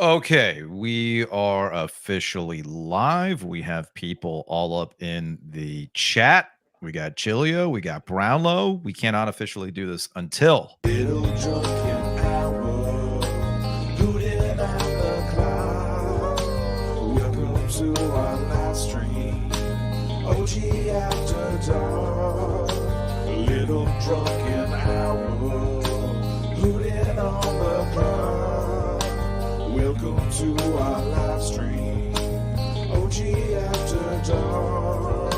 Okay, we are officially live. We have people all up in the chat. We got Chilio, we got Brownlow. We cannot officially do this until Little drunken hour, hooting at the cloud. Welcome to our live stream, OG After Dark. Little drunken hour, hooting on the cloud. Welcome to our live stream, OG After Dark.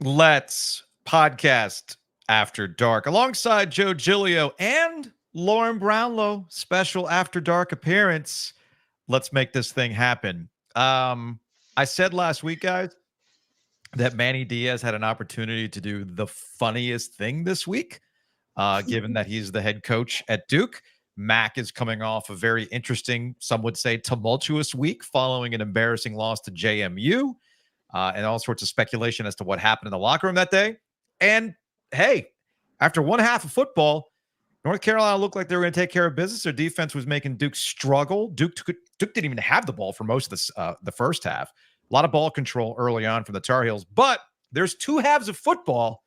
Let's Podcast After Dark alongside Joe Giglio and Lauren Brownlow. Special After Dark appearance. Let's make this thing happen. I said last week, guys, that Manny Diaz had an opportunity to do the funniest thing this week, given that he's the head coach at Duke. Mack is coming off a very interesting, some would say tumultuous week following an embarrassing loss to JMU, and all sorts of speculation as to what happened in the locker room that day. And hey, after one half of football, North Carolina looked like they were going to take care of business. Their defense was making Duke struggle. Duke didn't even have the ball for most of the first half. A lot of ball control early on from the Tar Heels. But there's two halves of football,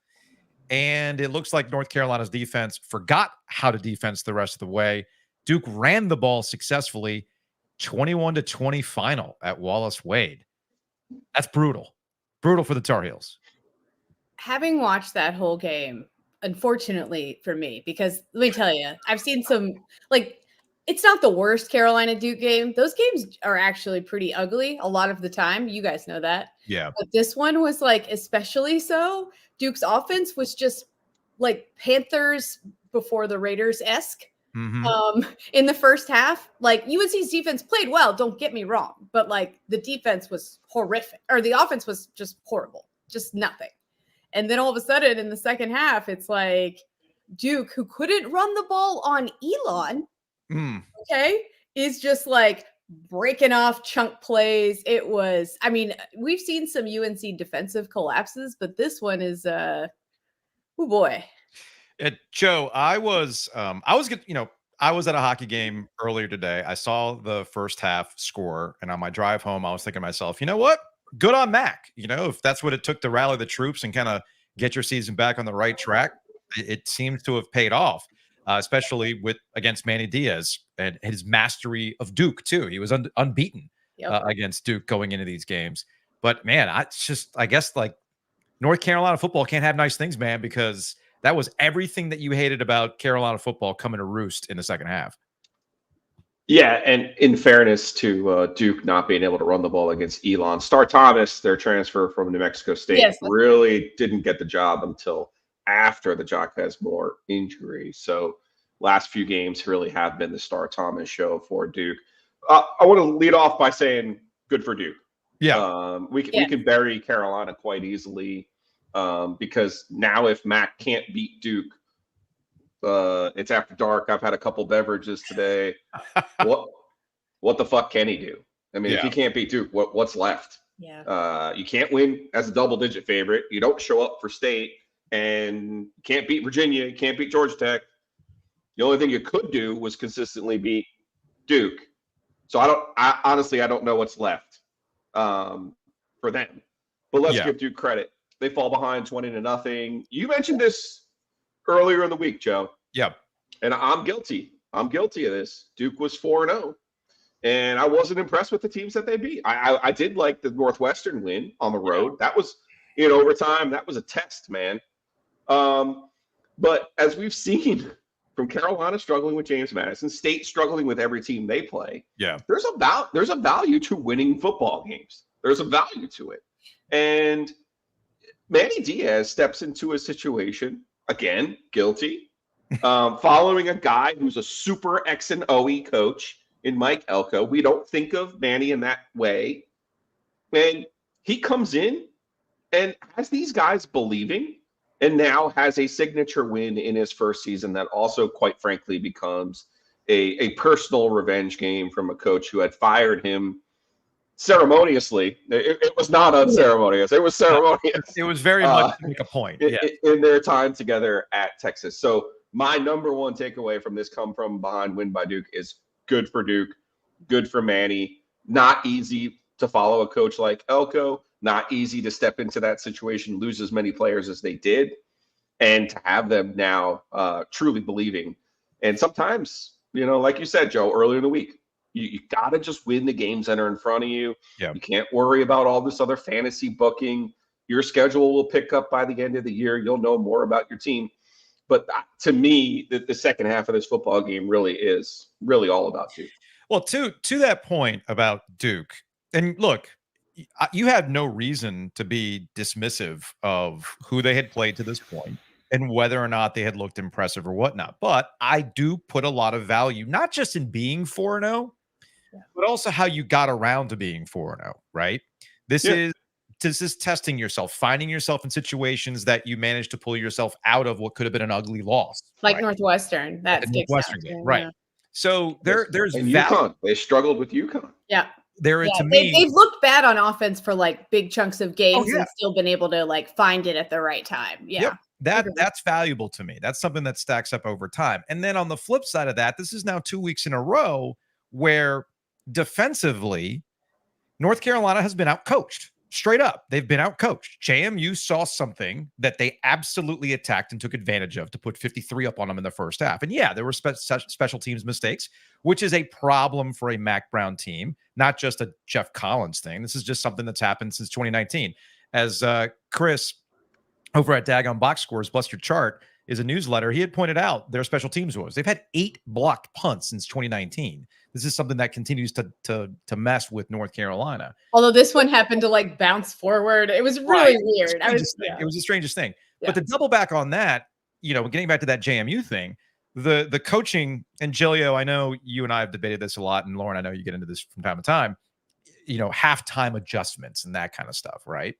and it looks like North Carolina's defense forgot how to defense the rest of the way. Duke ran the ball successfully, 21-20 final at Wallace Wade. That's brutal. Brutal for the Tar Heels. Having watched that whole game, unfortunately for me, because let me tell you, I've seen some, like, it's not the worst Carolina Duke game. Those games are actually pretty ugly a lot of the time. You guys know that. Yeah. But this one was like especially so. Duke's offense was just like Panthers before the Raiders-esque. In the first half. Like UNC's defense played well, don't get me wrong, but like the defense was horrific, or the offense was just horrible, just nothing. And then all of a sudden in the second half, it's like Duke, who couldn't run the ball on Elon, okay, is just like breaking off chunk plays. It was, I mean, we've seen some UNC defensive collapses, but this one is, oh boy. Joe, I was at a hockey game earlier today. I saw the first half score, and on my drive home, I was thinking to myself, you know what? Good on Mac. You know, if that's what it took to rally the troops and kind of get your season back on the right track, it seems to have paid off, especially against Manny Diaz and his mastery of Duke too. He was unbeaten against Duke going into these games. But man, I guess like North Carolina football can't have nice things, man, because that was everything that you hated about Carolina football coming to roost in the second half. Yeah, and in fairness to Duke not being able to run the ball against Elon, Star Thomas, their transfer from New Mexico State, really didn't get the job until after the Jacques Moore injury. So last few games really have been the Star Thomas show for Duke. I want to lead off by saying good for Duke. Yeah, we can bury Carolina quite easily. Because now if Mac can't beat Duke, it's after dark. I've had a couple beverages today. What the fuck can he do? I mean, if he can't beat Duke, what's left? Yeah. You can't win as a double-digit favorite. You don't show up for state, and you can't beat Virginia. You can't beat Georgia Tech. The only thing you could do was consistently beat Duke. So I honestly don't know what's left for them. But let's give Duke credit. They fall behind 20-0. You mentioned this earlier in the week, Joe. Yeah. And I'm guilty. I'm guilty of this. Duke was 4-0. And I wasn't impressed with the teams that they beat. I did like the Northwestern win on the road. That was in overtime. That was a test, man. But as we've seen from Carolina struggling with James Madison, State struggling with every team they play. Yeah. There's a value to winning football games. There's a value to it. And Manny Diaz steps into a situation, again, guilty, following a guy who's a super X and OE coach in Mike Elko. We don't think of Manny in that way. And he comes in and has these guys believing, and now has a signature win in his first season that also, quite frankly, becomes a personal revenge game from a coach who had fired him ceremoniously. It was not unceremonious. It was ceremonious. It was very much to make a point in their time together at Texas. So my number one takeaway from this come from behind win by Duke is good for Duke, good for Manny. Not easy to follow a coach like Elko, not easy to step into that situation, lose as many players as they did, and to have them now truly believing. And sometimes, like you said, Joe, earlier in the week, you got to just win the games that are in front of you. Yeah. You can't worry about all this other fantasy booking. Your schedule will pick up by the end of the year. You'll know more about your team. But to me, the second half of this football game really is all about Duke. Well, to that point about Duke, and look, you had no reason to be dismissive of who they had played to this point and whether or not they had looked impressive or whatnot. But I do put a lot of value, not just in being 4-0, but also how you got around to being 4-0, right? This is testing yourself, finding yourself in situations that you managed to pull yourself out of what could have been an ugly loss. Like right? Northwestern. That sticks Northwestern out. game, right. Yeah. So there's and value. UConn. They struggled with UConn. Yeah. To me, They've looked bad on offense for like big chunks of games yeah. and still been able to like find it at the right time. Yeah. Yep. That's valuable to me. That's something that stacks up over time. And then on the flip side of that, this is now 2 weeks in a row where defensively, North Carolina has been outcoached. Straight up, they've been outcoached. JMU saw something that they absolutely attacked and took advantage of to put 53 up on them in the first half. And yeah, there were special teams mistakes, which is a problem for a Mack Brown team, not just a Jeff Collins thing. This is just something that's happened since 2019. As Chris over at Daggone Box Scores, Bless Your Chart, is a newsletter, he had pointed out their special teams woes. They've had 8 blocked punts since 2019. This is something that continues to mess with North Carolina. Although this one happened to like bounce forward. It was really weird. It was the strangest thing. Yeah. But to double back on that, getting back to that JMU thing, the coaching, and Gilio, I know you and I have debated this a lot, and Lauren, I know you get into this from time to time, halftime adjustments and that kind of stuff, right?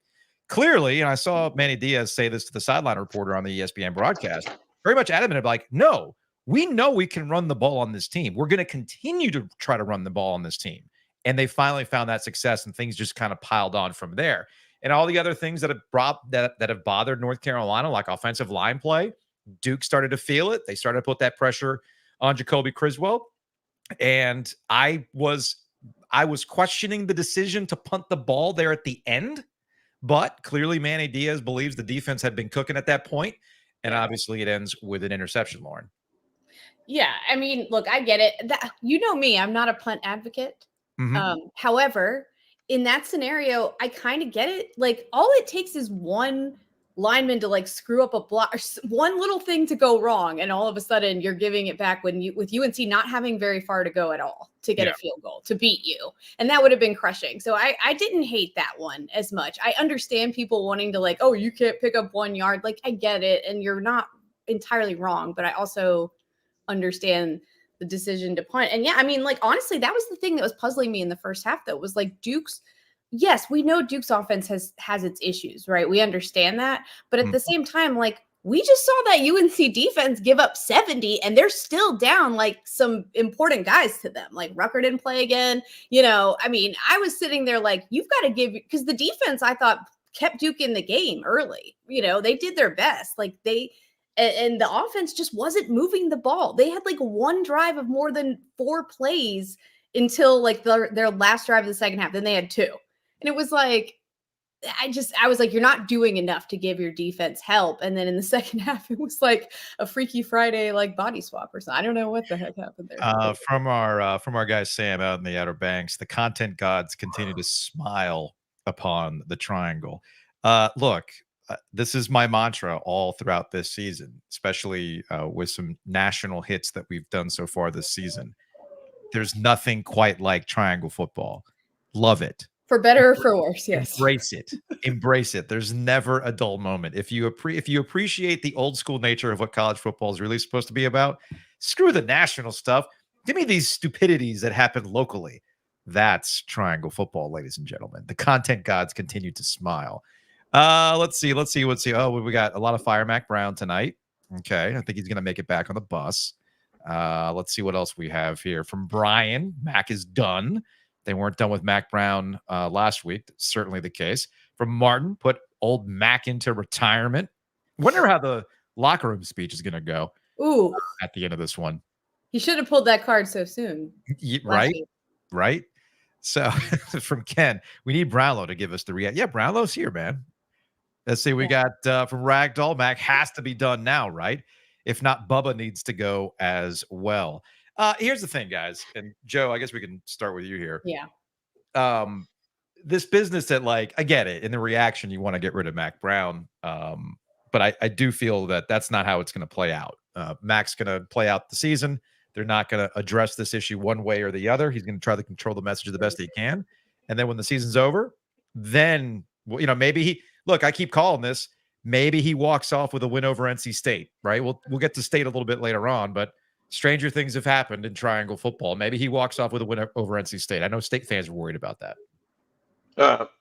Clearly, and I saw Manny Diaz say this to the sideline reporter on the ESPN broadcast, very much adamant about no, we know we can run the ball on this team. We're going to continue to try to run the ball on this team. And they finally found that success, and things just kind of piled on from there. And all the other things that have bothered North Carolina, like offensive line play, Duke started to feel it. They started to put that pressure on Jacoby Criswell. And I was questioning the decision to punt the ball there at the end. But clearly Manny Diaz believes the defense had been cooking at that point. And obviously it ends with an interception, Lauren. Yeah. I mean, look, I get it. You know me, I'm not a punt advocate. Mm-hmm. However, in that scenario, I kind of get it. Like, all it takes is one lineman to like screw up a block, or one little thing to go wrong, and all of a sudden you're giving it back with UNC not having very far to go at all to get a field goal to beat you, and that would have been crushing. So I didn't hate that one as much. I understand people wanting to like, oh, you can't pick up 1 yard. Like, I get it, and you're not entirely wrong, but I also understand the decision to punt. And yeah, I mean, like, honestly, that was the thing that was puzzling me in the first half, though, was like Duke's. Yes, we know Duke's offense has its issues, right? We understand that. But at the same time, like, we just saw that UNC defense give up 70, and they're still down like some important guys to them. Like, Rucker didn't play again. I mean, I was sitting there like, you've got to give, because the defense, I thought, kept Duke in the game early. They did their best. Like, and the offense just wasn't moving the ball. They had like one drive of more than 4 plays until like their last drive of the second half. Then they had 2. And it was like, I was like, you're not doing enough to give your defense help. And then in the second half, it was like a Freaky Friday, like body swap or something. I don't know what the heck happened there. From our guy Sam out in the Outer Banks, the content gods continue to smile upon the triangle. Look, this is my mantra all throughout this season, especially with some national hits that we've done so far this season. There's nothing quite like triangle football. Love it. For better or for worse, yes. Embrace it. There's never a dull moment. If you appreciate the old school nature of what college football is really supposed to be about, screw the national stuff. Give me these stupidities that happen locally. That's triangle football, ladies and gentlemen. The content gods continue to smile. Let's see. Oh, we got a lot of fire Mack Brown tonight. Okay, I think he's gonna make it back on the bus. Let's see what else we have here from Brian. Mack is done. They weren't done with Mack Brown last week. That's certainly the case. From Martin, put old Mack into retirement. Wonder how the locker room speech is going to go. Ooh, at the end of this one. he should have pulled that card so soon. Right? Right? So from Ken, we need Brownlow to give us the react. Yeah, Brownlow's here, man. Let's see. We got from Ragdoll. Mac has to be done now, right? If not, Bubba needs to go as well. Here's the thing, guys. And Joe, I guess we can start with you here. Yeah. This business that, like, I get it. In the reaction, you want to get rid of Mack Brown. But I do feel that that's not how it's going to play out. Mac's going to play out the season. They're not going to address this issue one way or the other. He's going to try to control the message the best he can. And then when the season's over, then, you know, maybe I keep calling this. Maybe he walks off with a win over NC State, right? We'll get to State a little bit later on, but stranger things have happened in triangle football. Maybe he walks off with a win over NC State. I know State fans are worried about that.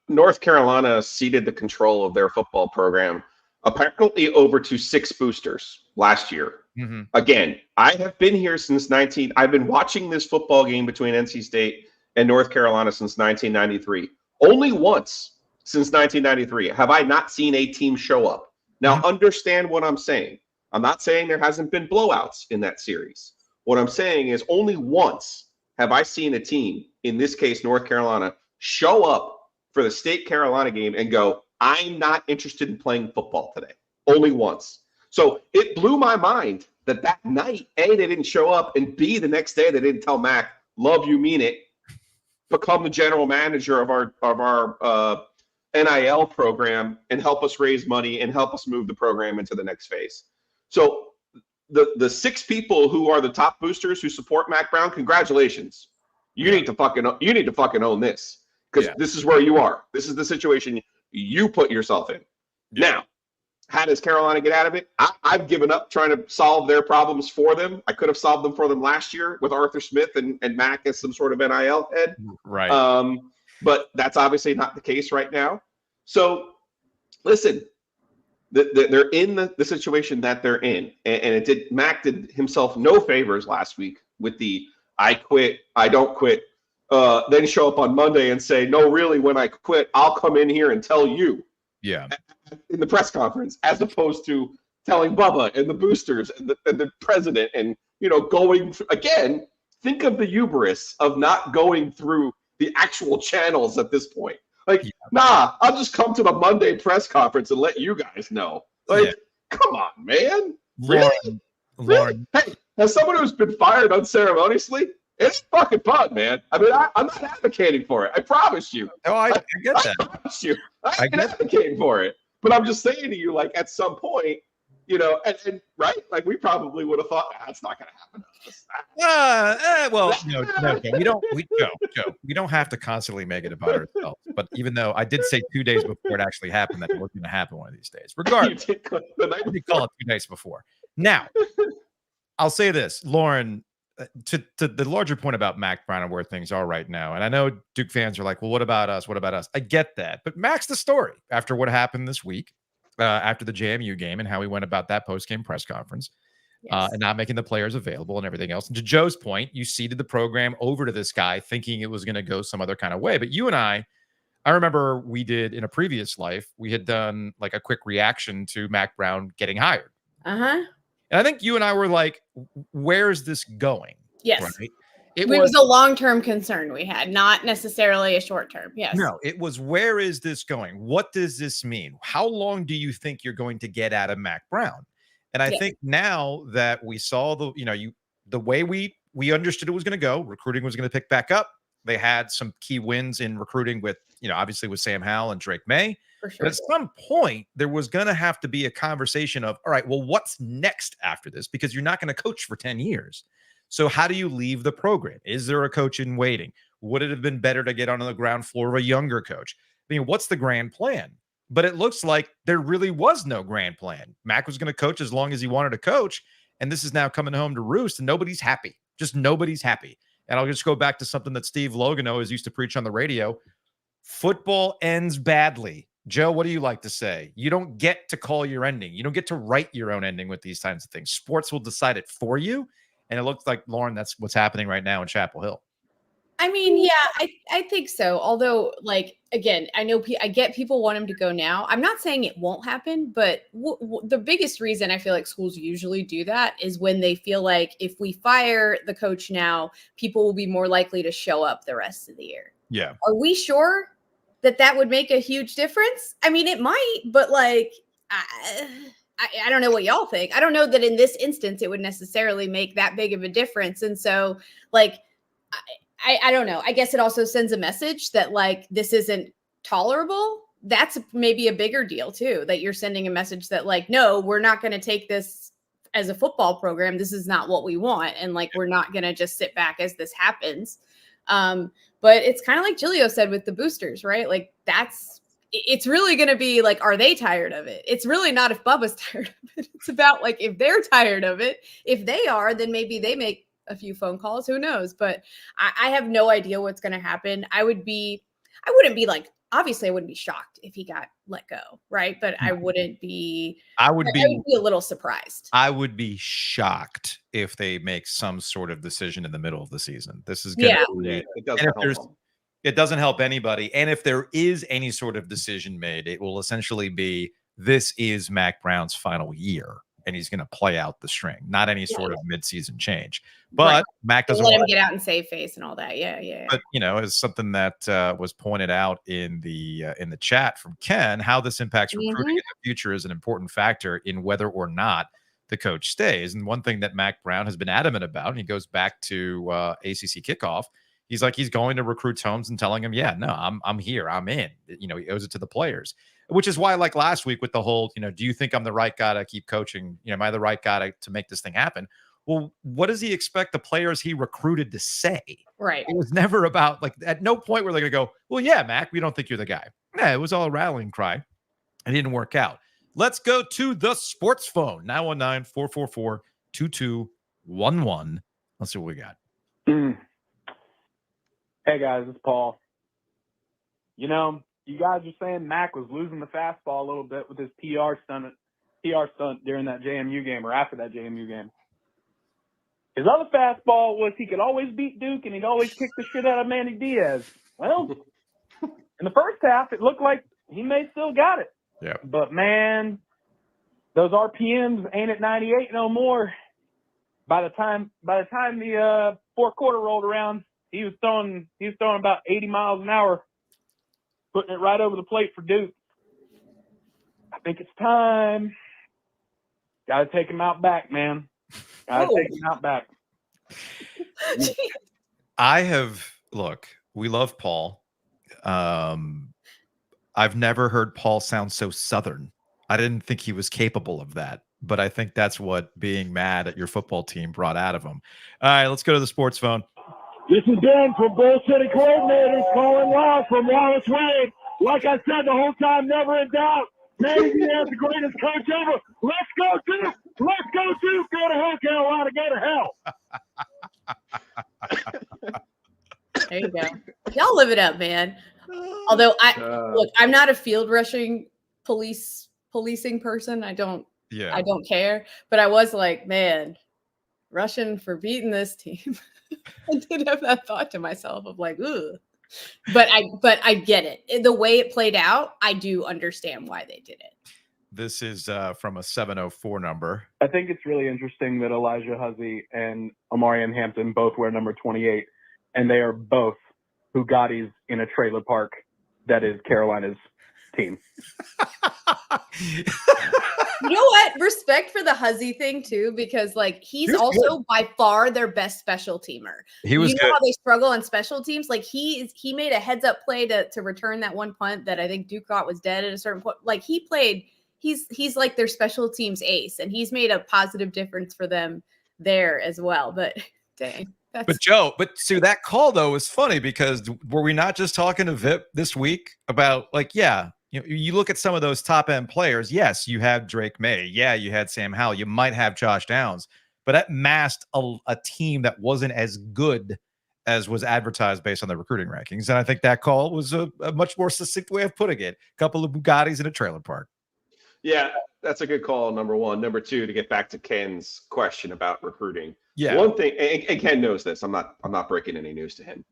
North Carolina ceded the control of their football program apparently over to 6 boosters last year. Mm-hmm. Again, I have been here since I've been watching this football game between NC State and North Carolina since 1993. Only once since 1993 have I not seen a team show up. Now, understand what I'm saying. I'm not saying there hasn't been blowouts in that series. What I'm saying is only once have I seen a team, in this case, North Carolina, show up for the State Carolina game and go, I'm not interested in playing football today. Only once. So it blew my mind that night, A, they didn't show up, and B, the next day they didn't tell Mac, love you, mean it, become the general manager of our NIL program and help us raise money and help us move the program into the next phase. So the 6 people who are the top boosters who support Mack Brown, congratulations. You need to fucking own this, because this is where you are. This is the situation you put yourself in. Yeah. Now, how does Carolina get out of it? I've given up trying to solve their problems for them. I could have solved them for them last year with Arthur Smith and Mac as some sort of NIL head. Right. But that's obviously not the case right now. So, listen, they're in the situation that they're in. And Mac did himself no favors last week with the I quit, I don't quit. Then show up on Monday and say, no, really, when I quit, I'll come in here and tell you. Yeah. In the press conference, as opposed to telling Bubba and the boosters and the president and, going again, think of the hubris of not going through the actual channels at this point. Nah, I'll just come to the Monday press conference and let you guys know. Come on, man. Really? Lauren. Hey, as someone who's been fired unceremoniously, it's fucking fun, man. I mean, I'm not advocating for it. I promise you. Oh, I get that. I promise you. I ain't advocating for it. But I'm just saying to you, like, at some point, and right? Like, we probably would have thought, that's not going to happen to us. We don't have to constantly make it about ourselves. But even though I did say 2 days before it actually happened that it was going to happen one of these days, regardless, we call it 2 days before. Now, I'll say this, Lauren, to the larger point about Mack Brown and where things are right now. And I know Duke fans are like, well, what about us? What about us? I get that. But Mack's the story after what happened this week, after the JMU game and how he went about that post-game press conference and not making the players available and everything else. And to Joe's point, you ceded the program over to this guy thinking it was going to go some other kind of way. But you and I remember we did in a previous life, we had done like a quick reaction to Mack Brown getting hired. Uh-huh. And I think you and I were like, where's this going? Yes. Right? It was a long-term concern we had, not necessarily a short-term. Yes. No, it was, where is this going? What does this mean? How long do you think you're going to get out of Mack Brown? And I think now that we saw the way we understood it was going to go, recruiting was going to pick back up. They had some key wins in recruiting with, obviously with Sam Howell and Drake May. For sure. But at some point, there was going to have to be a conversation of, all right, well, what's next after this? Because you're not going to coach for 10 years. So how do you leave the program? Is there a coach in waiting? Would it have been better to get on the ground floor of a younger coach? I mean, what's the grand plan? But it looks like there really was no grand plan. Mack was going to coach as long as he wanted to coach. And this is now coming home to roost, and nobody's happy. Just nobody's happy. And I'll just go back to something that Steve Logan always used to preach on the radio. Football ends badly. Joe, what do you like to say? You don't get to call your ending. You don't get to write your own ending with these kinds of things. Sports will decide it for you. And it looks like, Lauren, that's what's happening right now in Chapel Hill. I mean, yeah, I think so. Although, like, again, I know I get people want him to go now. I'm not saying it won't happen, but the biggest reason I feel like schools usually do that is when they feel like if we fire the coach now, people will be more likely to show up the rest of the year. Yeah. Are we sure that would make a huge difference? I mean, it might, but like, I don't know what y'all think. I don't know that in this instance it would necessarily make that big of a difference. And so, like, I don't know. I guess it also sends a message that like this isn't tolerable. That's maybe a bigger deal too, that you're sending a message that like, no, we're not going to take this as a football program. This is not what we want. And like, we're not going to just sit back as this happens. But it's kind of like Giglio said with the boosters, right? Like it's really going to be like, are they tired of it? It's really not if Bubba's tired of it. It's about like, if they're tired of it, if they are, then maybe they make a few phone calls, who knows? But I have no idea what's going to happen. I wouldn't be like, obviously I wouldn't be shocked if he got let go. Right. But I would be a little surprised. I would be shocked if they make some sort of decision in the middle of the season. This is going to be, it doesn't help anybody. And if there is any sort of decision made, it will essentially be, this is Mack Brown's final year. And he's going to play out the string, not any sort of midseason change. But Mack doesn't let him get out and save face and all that. Yeah. But as something that was pointed out in the chat from Ken, how this impacts recruiting in the future is an important factor in whether or not the coach stays. And one thing that Mack Brown has been adamant about, and he goes back to ACC kickoff, he's like, he's going to recruits homes and telling them, yeah, no, I'm here, I'm in. He owes it to the players. Which is why, like last week with the whole, do you think I'm the right guy to keep coaching? Am I the right guy to make this thing happen? Well, what does he expect the players he recruited to say? Right. It was never about, like, at no point were they going to go, well, yeah, Mack, we don't think you're the guy. Yeah, it was all a rallying cry. It didn't work out. Let's go to the sports phone. 919-444-2211. Let's see what we got. Hey, guys, it's Paul. You guys are saying Mack was losing the fastball a little bit with his PR stunt during that JMU game or after that JMU game. His other fastball was he could always beat Duke and he'd always kick the shit out of Manny Diaz. Well, in the first half, it looked like he may still got it. Yeah. But man, those RPMs ain't at 98 no more. By the time the fourth quarter rolled around, he was throwing about 80 miles an hour. Putting it right over the plate for Duke. I think it's time. Got to take him out back, man. Got to take him out back. Look, we love Paul. I've never heard Paul sound so Southern. I didn't think he was capable of that, but I think that's what being mad at your football team brought out of him. All right, let's go to the sports phone. This is Dan from Bull City Coordinators calling live from Wallace Wade. Like I said the whole time, never in doubt. Manny Diaz, the greatest coach ever. Let's go Duke! Let's go Duke! Go to hell, Carolina! Go to hell! There you go. Y'all live it up, man. Although I'm not a field rushing policing person. I don't care. But I was like, man, rushing for beating this team. I did have that thought to myself of like, ugh. But I get it. The way it played out, I do understand why they did it. This is from a 704 number. I think it's really interesting that Elijah Huzzy and Omarion Hampton both wear number 28, and they are both Bugattis in a trailer park that is Carolina's team. You know what? Respect for the Huzzy thing too, because like he's also by far their best special teamer. He was good. How they struggle on special teams. Like he made a heads up play to return that one punt that I think Duke thought was dead at a certain point. Like he played. He's like their special teams ace, and he's made a positive difference for them there as well. But dang. But Sue, that call though was funny because were we not just talking to Vip this week about like, yeah, you look at some of those top end players. Yes, you have Drake May. Yeah, you had Sam Howell. You might have Josh Downs, but that masked a team that wasn't as good as was advertised based on the recruiting rankings. And I think that call was a much more succinct way of putting it. A couple of Bugattis in a trailer park. Yeah, that's a good call, number one. Number two, to get back to Ken's question about recruiting. Yeah. One thing, and Ken knows this. I'm not breaking any news to him.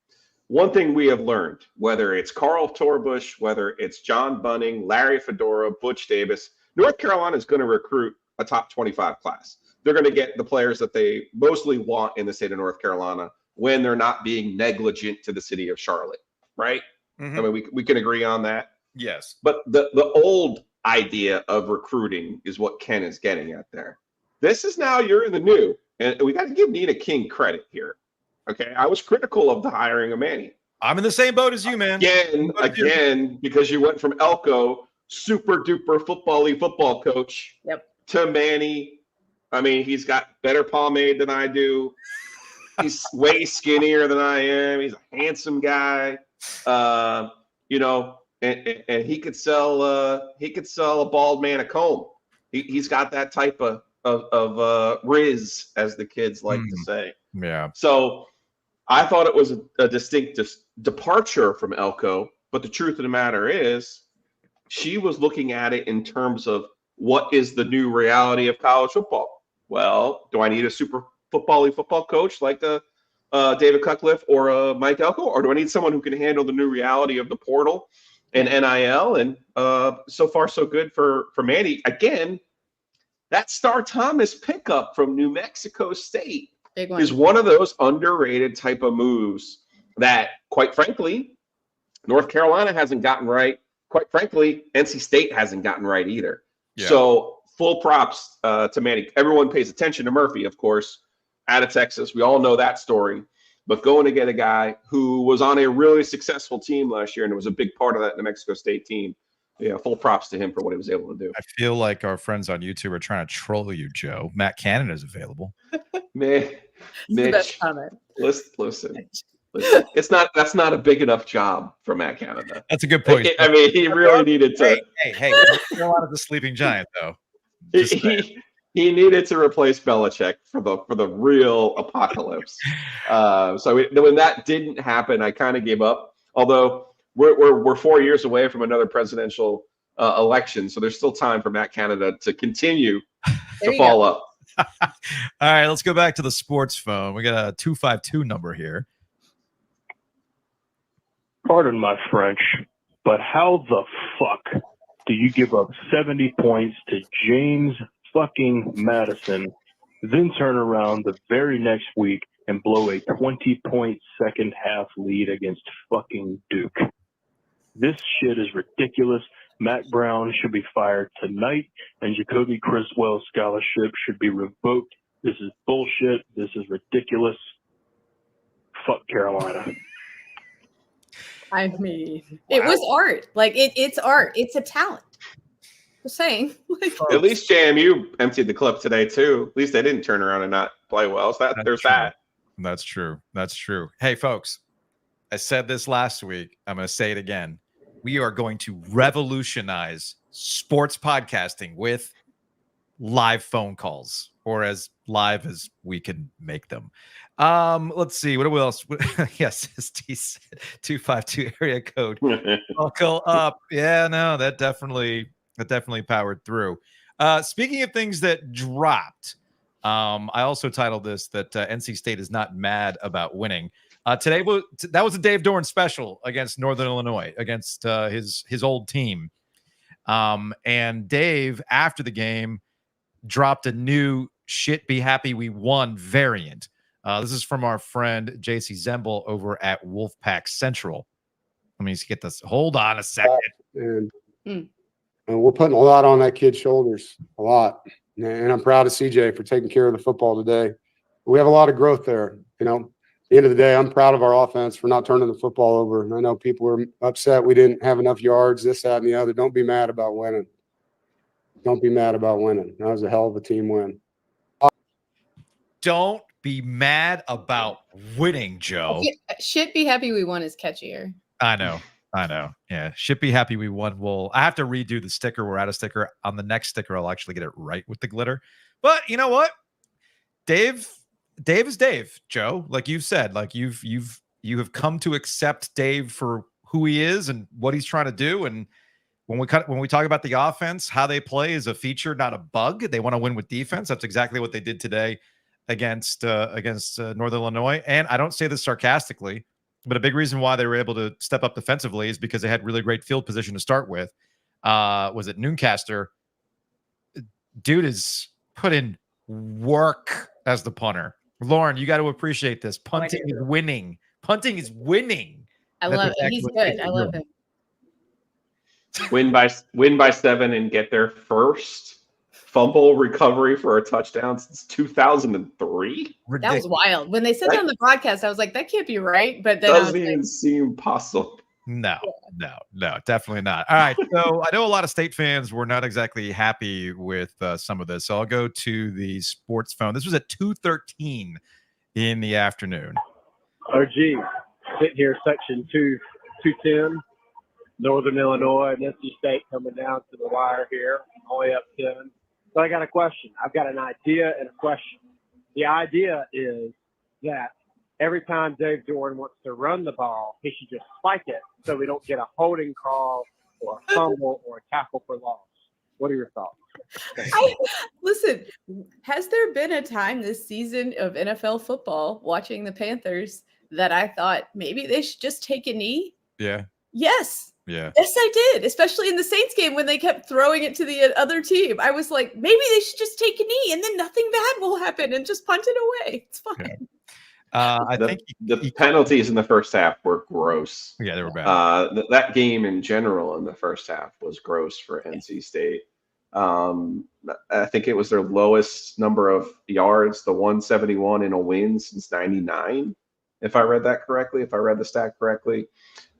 one thing we have learned, whether it's Carl Torbush, whether it's John Bunning, Larry Fedora, Butch Davis, North Carolina is going to recruit a top 25 class. They're going to get the players that they mostly want in the state of North Carolina when they're not being negligent to the city of Charlotte, right? Mhm. I mean, we can agree on that. Yes. But the old idea of recruiting is what Ken is getting at there. This is now you're in the new, and we got to give Nina King credit here. Okay, I was critical of the hiring of Manny. I'm in the same boat as you, man. Again, because you went from Elko, super duper football coach, to Manny. I mean, he's got better pomade than I do. He's way skinnier than I am. He's a handsome guy. You know, and he could sell a bald man a comb. He's got that type of riz, as the kids like to say. Yeah. So I thought it was a distinct departure from Elko, but the truth of the matter is she was looking at it in terms of what is the new reality of college football. Well, do I need a super football coach like David Cutcliffe or Mike Elko, or do I need someone who can handle the new reality of the portal and NIL? And so far, so good for Manny. Again, that Star Thomas pickup from New Mexico State is one of those underrated type of moves that, quite frankly, North Carolina hasn't gotten right. Quite frankly, NC State hasn't gotten right either. Yeah. So full props to Manny. Everyone pays attention to Murphy, of course, out of Texas. We all know that story. But going to get a guy who was on a really successful team last year and was a big part of that New Mexico State team, yeah, full props to him for what he was able to do. I feel like our friends on YouTube are trying to troll you, Joe. Matt Cannon is available. Mitch, listen. That's not a big enough job for Matt Canada. That's a good point. I mean, he really needed to. Hey, North Carolina's a sleeping giant, though. He needed to replace Belichick for the real apocalypse. So when that didn't happen, I kind of gave up. Although we're 4 years away from another presidential election, so there's still time for Matt Canada to continue to fall up. All right, let's go back to the sports phone. We got a 252 number here. Pardon my French, but how the fuck do you give up 70 points to James fucking Madison, then turn around the very next week and blow a 20-point second half lead against fucking Duke? This shit is ridiculous. Mack Brown should be fired tonight, and Jacoby Criswell's scholarship should be revoked. This is bullshit. This is ridiculous. Fuck Carolina. I mean, it was art. Like it's art. It's a talent. Just saying. At least JMU emptied the clip today too. At least they didn't turn around and not play well. So there's that. That's true. That's true. Hey, folks, I said this last week. I'm going to say it again. We are going to revolutionize sports podcasting with live phone calls, or as live as we can make them. Let's see. What else? Yes, 252 area code. Buckle up. Yeah, no, that definitely powered through. Speaking of things that dropped, I also titled this that NC State is not mad about winning. Today that was a Dave Doeren special against Northern Illinois, against his old team. And Dave, after the game, dropped a new "shit be happy we won" variant. This is from our friend JC Zembel over at Wolfpack Central. Let me just get this. Hold on a second. And we're putting a lot on that kid's shoulders, a lot. And I'm proud of CJ for taking care of the football today. We have a lot of growth there. You know, at the end of the day, I'm proud of our offense for not turning the football over. And I know people are upset we didn't have enough yards, this, that, and the other. Don't be mad about winning. Don't be mad about winning. That was a hell of a team win. Don't be mad about winning, Joe. Shit be happy we won is catchier. I know. Yeah. Should be happy we won. Well, I have to redo the sticker. We're out of sticker. On the next sticker, I'll actually get it right with the glitter. But you know what? Dave is Dave, Joe. Like you've said, like you have come to accept Dave for who he is and what he's trying to do. And when we talk about the offense, how they play is a feature, not a bug. They want to win with defense. That's exactly what they did today against Northern Illinois. And I don't say this sarcastically. But a big reason why they were able to step up defensively is because they had really great field position to start with. Was it Nooncaster? Dude is put in work as the punter. Lauren, you got to appreciate this. Punting is winning. Punting is winning. I love it. He's good. I love him. Win by 7 and get their first fumble recovery for a touchdown since 2003. That was wild. When they said that on the broadcast, I was like, that can't be right. But then doesn't even seem possible. No, definitely not. All right. So I know a lot of State fans were not exactly happy with some of this. So I'll go to the sports phone. This was at 2:13 in the afternoon. OG, sitting here, section 210, Northern Illinois, and NC State coming down to the wire here, only up 10. So I got a question. I've got an idea and a question. The idea is that every time Dave Doeren wants to run the ball, he should just spike it so we don't get a holding call or a fumble or a tackle for loss. What are your thoughts? Listen, has there been a time this season of NFL football watching the Panthers that I thought maybe they should just take a knee? Yeah. Yes. Yeah. Yes, I did. Especially in the Saints game when they kept throwing it to the other team. I was like, maybe they should just take a knee and then nothing bad will happen and just punt it away. It's fine. Yeah. I think the penalties in the first half were gross. Yeah, they were bad. That game in general in the first half was gross for NC State. I think it was their lowest number of yards, the 171 in a win since 99, if I read that correctly, if I read the stat correctly.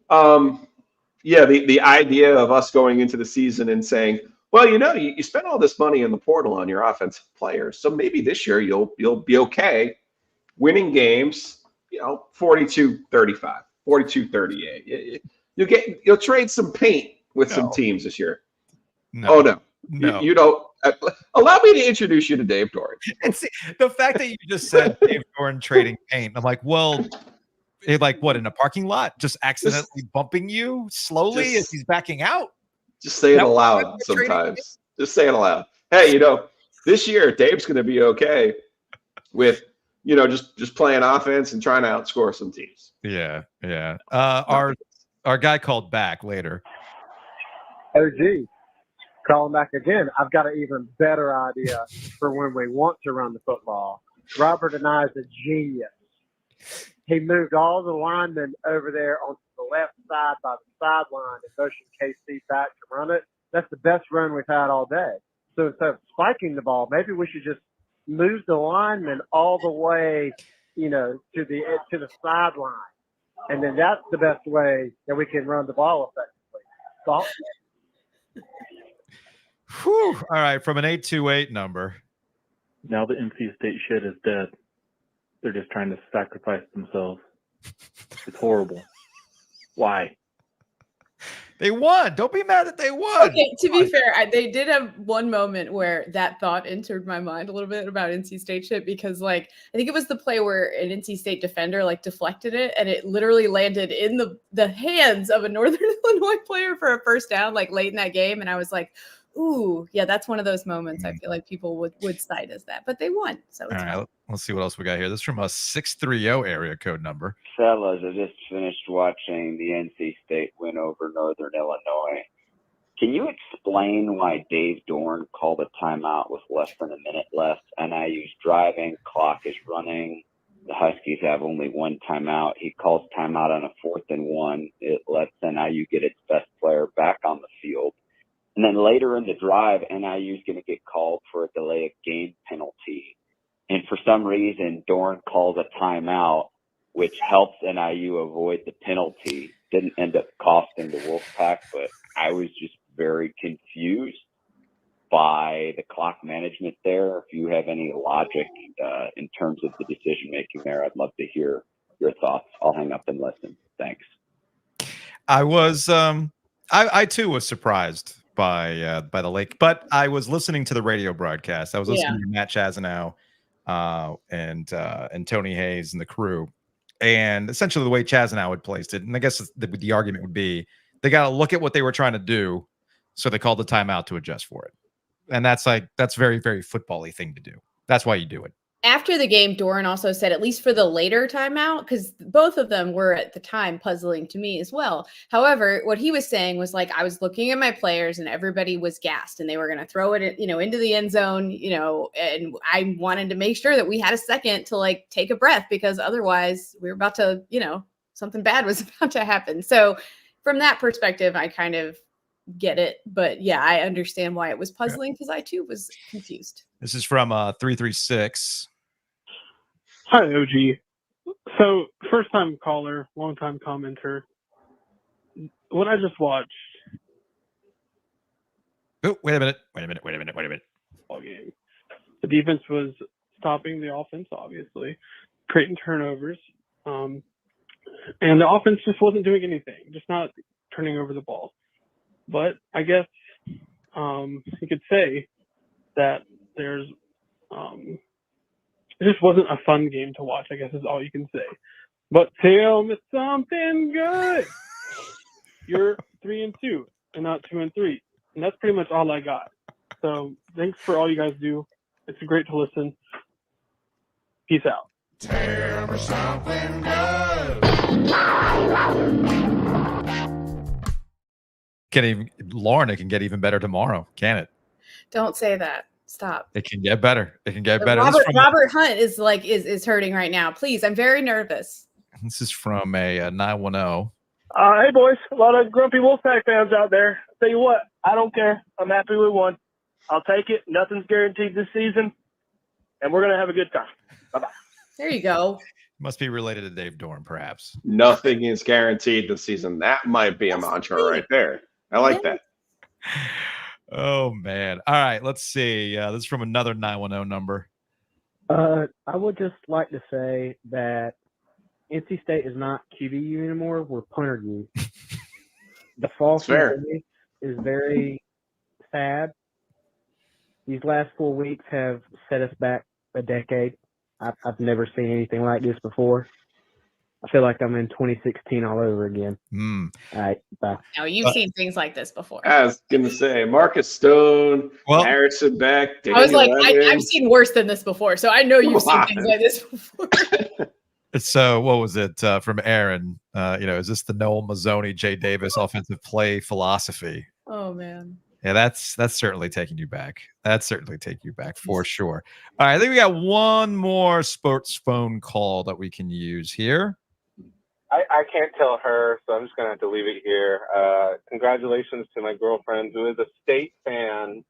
The idea of us going into the season and saying, well, you spent all this money in the portal on your offensive players, so maybe this year you'll be okay winning games, 42-35, 42-38. You'll trade some paint with some teams this year. No. Oh no. No. You don't allow me to introduce you to Dave Doeren. And see, the fact that you just said Dave Doeren trading paint, I'm like, well, like what, in a parking lot, just accidentally bumping you slowly as he's backing out? Just say it aloud sometimes. Just say it aloud. Hey, this year Dave's going to be okay with just playing offense and trying to outscore some teams. Yeah. Our guy called back later. OG, calling back again. I've got an even better idea for when we want to run the football. Robert and I is a genius. He moved all the linemen over there onto the left side by the sideline and motioned KC back to run it. That's the best run we've had all day. So instead of spiking the ball, maybe we should just move the linemen all the way, to the sideline, and then that's the best way that we can run the ball effectively. Thoughts? Whew. All right, from an 828 number. Now the NC State shit is dead. They're just trying to sacrifice themselves. It's horrible. Why? They won. Don't be mad that they won. Okay, to be fair, they did have one moment where that thought entered my mind a little bit about NC State shit because, I think it was the play where an NC State defender, deflected it, and it literally landed in the hands of a Northern Illinois player for a first down, late in that game. And I was like, ooh, yeah, that's one of those moments I feel like people would cite as that. But they won, so it's fine. Let's see what else we got here. This is from a 630 area code number. Fellas, I just finished watching the NC State win over Northern Illinois. Can you explain why Dave Doeren called a timeout with less than a minute left? NIU's driving, clock is running. The Huskies have only one timeout. He calls timeout on a 4th and 1. It lets NIU get its best player back on the field. And then later in the drive, NIU is going to get called for a delay of game penalty. And for some reason, Doeren calls a timeout, which helps NIU avoid the penalty. Didn't end up costing the Wolfpack, but I was just very confused by the clock management there. If you have any logic in terms of the decision-making there, I'd love to hear your thoughts. I'll hang up and listen. Thanks. I was, I too was surprised by the lake, but I was listening to the radio broadcast. I was listening to Matt Chazanow and Tony Hayes and the crew, and essentially the way Chazanow had placed it. And I guess the argument would be they got to look at what they were trying to do, so they called the timeout to adjust for it. And that's very, very football-y thing to do. That's why you do it. After the game, Doeren also said, at least for the later timeout, because both of them were at the time puzzling to me as well. However, what he was saying was like, I was looking at my players and everybody was gassed and they were going to throw it, into the end zone, and I wanted to make sure that we had a second to like take a breath, because otherwise we were about to, something bad was about to happen. So from that perspective, I kind of get it. But yeah, I understand why it was puzzling, because I too was confused. This is from 336. Hi, OG. So, first time caller, long time commenter. What I just watched. Oh, wait a minute. Ball game. The defense was stopping the offense, obviously, creating turnovers. And the offense just wasn't doing anything, just not turning over the ball. But I guess you could say that there's it just wasn't a fun game to watch, I guess is all you can say. But tell me something good. You're 3-2 and not 2-3. And that's pretty much all I got. So thanks for all you guys do. It's great to listen. Peace out. Tell me something good. Lauren, it can get even better tomorrow, can it? Don't say that. Stop. It can get better. Robert Hunt is hurting right now. Please, I'm very nervous. This is from a 910. Hey, boys. A lot of grumpy Wolfpack fans out there. Tell you what, I don't care. I'm happy we won. I'll take it. Nothing's guaranteed this season, and we're going to have a good time. Bye-bye. There you go. Must be related to Dave Doeren, perhaps. Nothing is guaranteed this season. That might be a mantra right there. I like that. Oh, man. All right, let's see. This is from another 910 number. I would just like to say that NC State is not QBU anymore. We're punter U. The fall is very sad. These last 4 weeks have set us back a decade. I've never seen anything like this before. I feel like I'm in 2016 all over again. All right, bye. No, you've seen things like this before. I was going to say, Marcus Stone, Harrison Beck, I was like, I've seen worse than this before, so I know you've seen things like this before. So what was it from Aaron? Is this the Noel Mazzoni, Jay Davis offensive play philosophy? Oh, man. Yeah, that's certainly taking you back. That's certainly taking you back for sure. All right, I think we got one more sports phone call that we can use here. I can't tell her, so I'm just going to have to leave it here. Congratulations to my girlfriend, who is a State fan,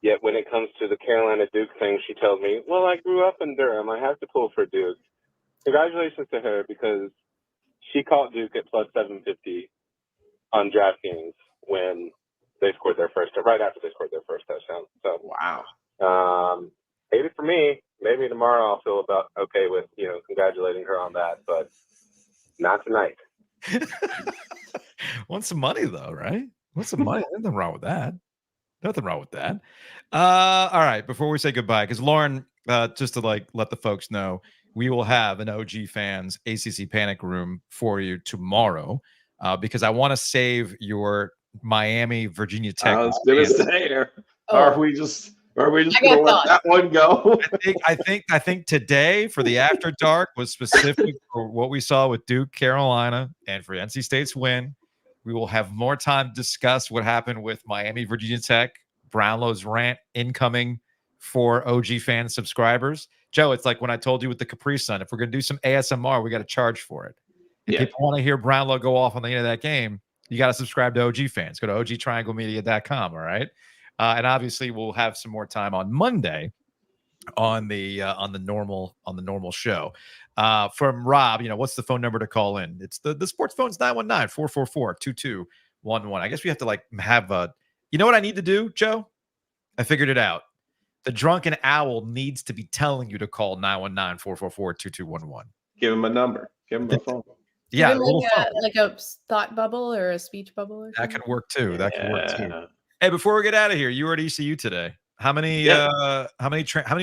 yet when it comes to the Carolina Duke thing, she tells me, well, I grew up in Durham. I have to pull for Duke. Congratulations to her, because she caught Duke at plus 750 on DraftKings when they scored their first, right after they scored their first touchdown. So, wow. Maybe for me, maybe tomorrow I'll feel about okay with, congratulating her on that, but not tonight. Want some money though, right? Want some money? Nothing wrong with that. All right. Before we say goodbye, because Lauren, just to let the folks know, we will have an OG fans ACC Panic Room for you tomorrow, because I want to save your Miami Virginia Tech. I was going to say, are we just going to let that one go? I think today for the After Dark was specific for what we saw with Duke, Carolina, and for NC State's win. We will have more time to discuss what happened with Miami, Virginia Tech, Brownlow's rant incoming for OG fan subscribers. Joe, it's like when I told you with the Capri Sun, if we're going to do some ASMR, we got to charge for it. If people want to hear Brownlow go off on the end of that game, you got to subscribe to OG fans. Go to ogtrianglemedia.com. All right. And obviously we'll have some more time on Monday on the normal show. From Rob, what's the phone number to call in? It's the sports phone's 919-444-2211. I guess we have to have you know what I need to do, Joe? I figured it out. The drunken owl needs to be telling you to call 919-444-2211. Give him a number. Give him a phone. Yeah, like a thought bubble or a speech bubble or something? That could work too. Hey, before we get out of here, you were at ECU today. How many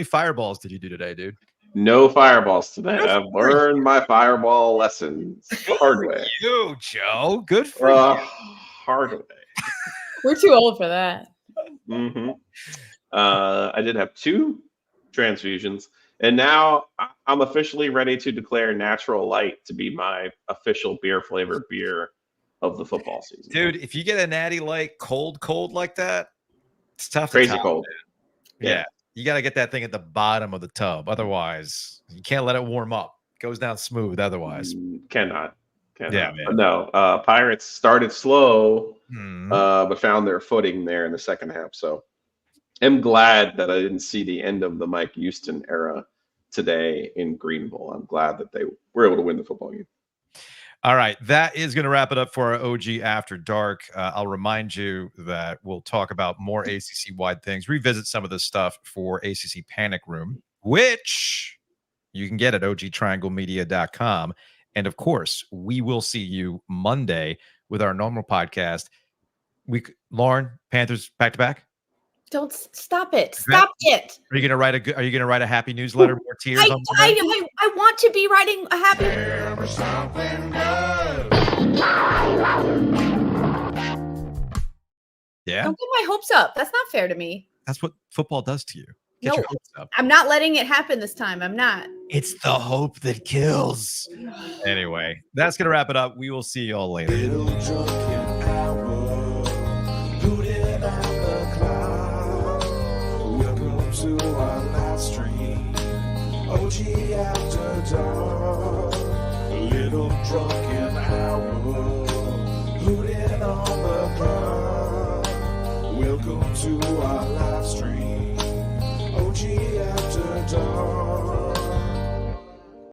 fireballs did you do today, dude? No fireballs today. I've learned my fireball lessons hard way. You, Joe. Good for you. Hard way. We're too old for that. Mm-hmm. I did have 2 transfusions, And now I'm officially ready to declare Natural Light to be my official flavored beer of the football season. Dude, if you get a Natty Light cold like that, it's tough Crazy to top, cold. Yeah. You got to get that thing at the bottom of the tub. Otherwise, you can't let it warm up. It goes down smooth otherwise. Cannot. Yeah, man. No, Pirates started slow, but found their footing there in the second half. So I'm glad that I didn't see the end of the Mike Houston era today in Greenville. I'm glad that they were able to win the football game. All right, that is going to wrap it up for our OG After Dark. I'll remind you that we'll talk about more ACC-wide things, revisit some of this stuff for ACC Panic Room, which you can get at ogtrianglemedia.com. And, of course, we will see you Monday with our normal podcast. Lauren, Panthers back-to-back? Don't stop it. Stop it. Are you gonna write a happy newsletter? More tears on Monday? I want to be writing a happy. Yeah. Don't get my hopes up. That's not fair to me. That's what football does to you. Get your hopes up. I'm not letting it happen this time. I'm not. It's the hope that kills. Anyway, that's gonna wrap it up. We will see y'all later. To our live stream, OG After Dark, a little drunken hour, hooting on the clock. Welcome to our live stream, OG After Dark.